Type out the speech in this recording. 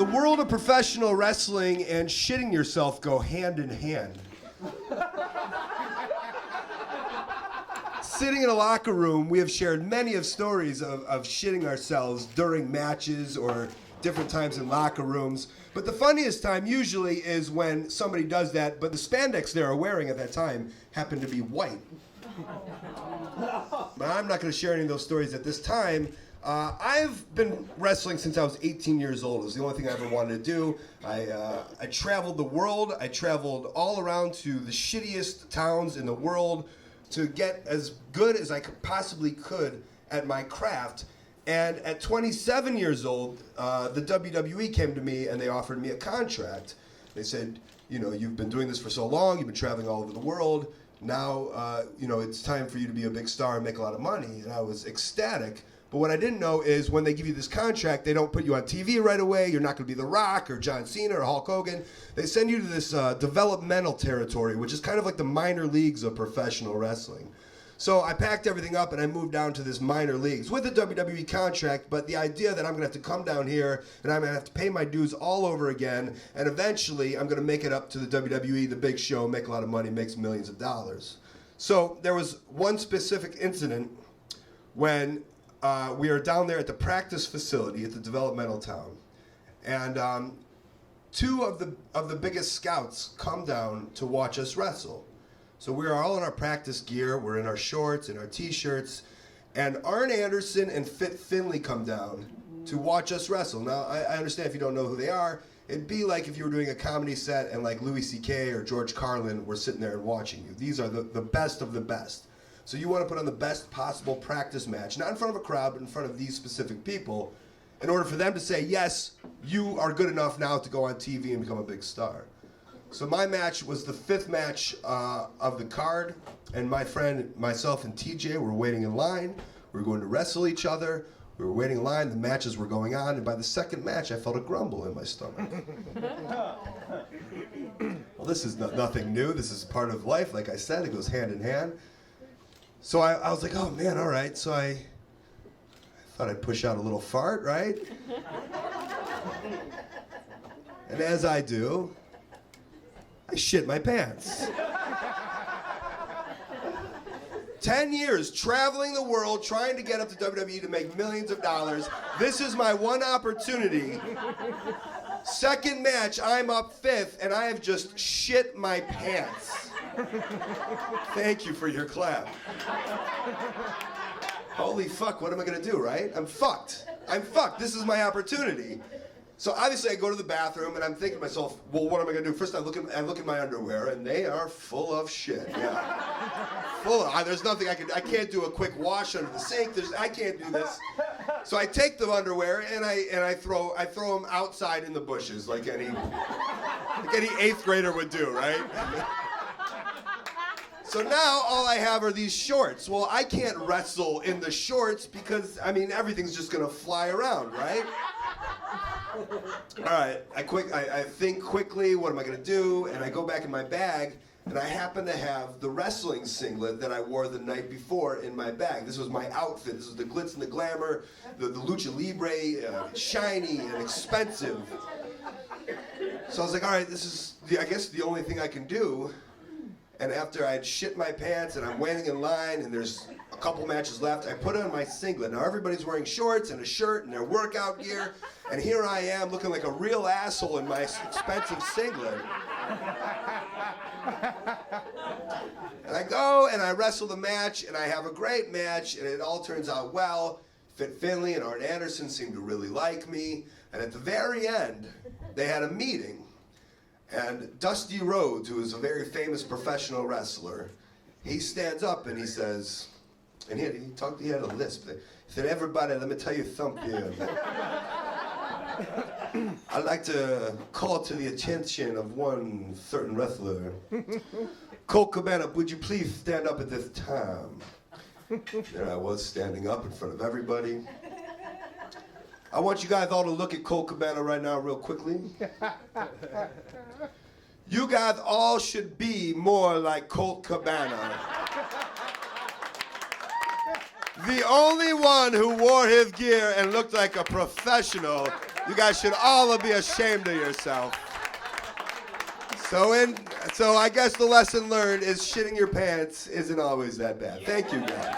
The world of professional wrestling and shitting yourself go hand in hand. Sitting in a locker room, we have shared many of stories of shitting ourselves during matches or different times in locker rooms. But the funniest time usually is when somebody does that, but the spandex they are wearing at that time happened to be white. But I'm not going to share any of those stories at this time. I've been wrestling since I was 18 years old. It was the only thing I ever wanted to do. I traveled the world. I traveled all around to the shittiest towns in the world to get as good as I possibly could at my craft. And at 27 years old, the WWE came to me and they offered me a contract. They said, you know, you've been doing this for so long, you've been traveling all over the world. Now, you know, it's time for you to be a big star and make a lot of money. And I was ecstatic. But what I didn't know is when they give you this contract, they don't put you on TV right away. You're not going to be The Rock or John Cena or Hulk Hogan. They send you to this developmental territory, which is kind of like the minor leagues of professional wrestling. So I packed everything up and I moved down to this minor leagues with a WWE contract, but the idea that I'm going to have to come down here and I'm going to have to pay my dues all over again, and eventually I'm going to make it up to the WWE, the big show, make a lot of money, make millions of dollars. So there was one specific incident when we are down there at the practice facility at the developmental town, and two of the biggest scouts come down to watch us wrestle. So we're all in our practice gear, we're in our shorts and our t-shirts, and Arn Anderson and Fit Finley come down to watch us wrestle. Now, I understand if you don't know who they are, it'd be like if you were doing a comedy set and like Louis C.K. or George Carlin were sitting there and watching you. These are the best of the best. So you want to put on the best possible practice match, not in front of a crowd, but in front of these specific people, in order for them to say, yes, you are good enough now to go on TV and become a big star. So my match was the fifth match of the card, and my friend, myself, and TJ were waiting in line. We were going to wrestle each other. We were waiting in line. The matches were going on, and by the second match, I felt a grumble in my stomach. Well, this is nothing new. This is part of life. Like I said, it goes hand in hand. So I was like, oh man, all right. So I thought I'd push out a little fart, right? And as I do, I shit my pants. 10 years traveling the world, trying to get up to WWE to make millions of dollars. This is my one opportunity. Second match, I'm up fifth, and I have just shit my pants. Thank you for your clap. Holy fuck, what am I gonna do, right? I'm fucked. I'm fucked. This is my opportunity. So obviously I go to the bathroom and I'm thinking to myself, well, what am I gonna do? First I look at my underwear and they are full of shit. Yeah. There's nothing I can't do a quick wash under the sink. I can't do this. So I take the underwear and I throw them outside in the bushes like any 8th grader would do, right? So now all I have are these shorts. Well, I can't wrestle in the shorts because, I mean, everything's just gonna fly around, right? All right, I think quickly, what am I gonna do? And I go back in my bag, and I happen to have the wrestling singlet that I wore the night before in my bag. This was my outfit. This was the glitz and the glamour, the lucha libre, shiny and expensive. So I was like, all right, this is, I guess, the only thing I can do. And after I'd shit my pants and I'm waiting in line and there's a couple matches left, I put on my singlet. Now everybody's wearing shorts and a shirt and their workout gear, and here I am looking like a real asshole in my expensive singlet. And I go and I wrestle the match and I have a great match and it all turns out well. Fit Finley and Arn Anderson seem to really like me, and at the very end, they had a meeting. And Dusty Rhodes, who is a very famous professional wrestler, he stands up and he says, and he had a lisp. He said, everybody, let me tell you something. I'd like to call to the attention of one certain wrestler. Colt Cabana, would you please stand up at this time? There I was standing up in front of everybody. I want you guys all to look at Colt Cabana right now real quickly. You guys all should be more like Colt Cabana. The only one who wore his gear and looked like a professional You guys should all be ashamed of yourself. So I guess the lesson learned is shitting your pants isn't always that bad. Thank you, guys.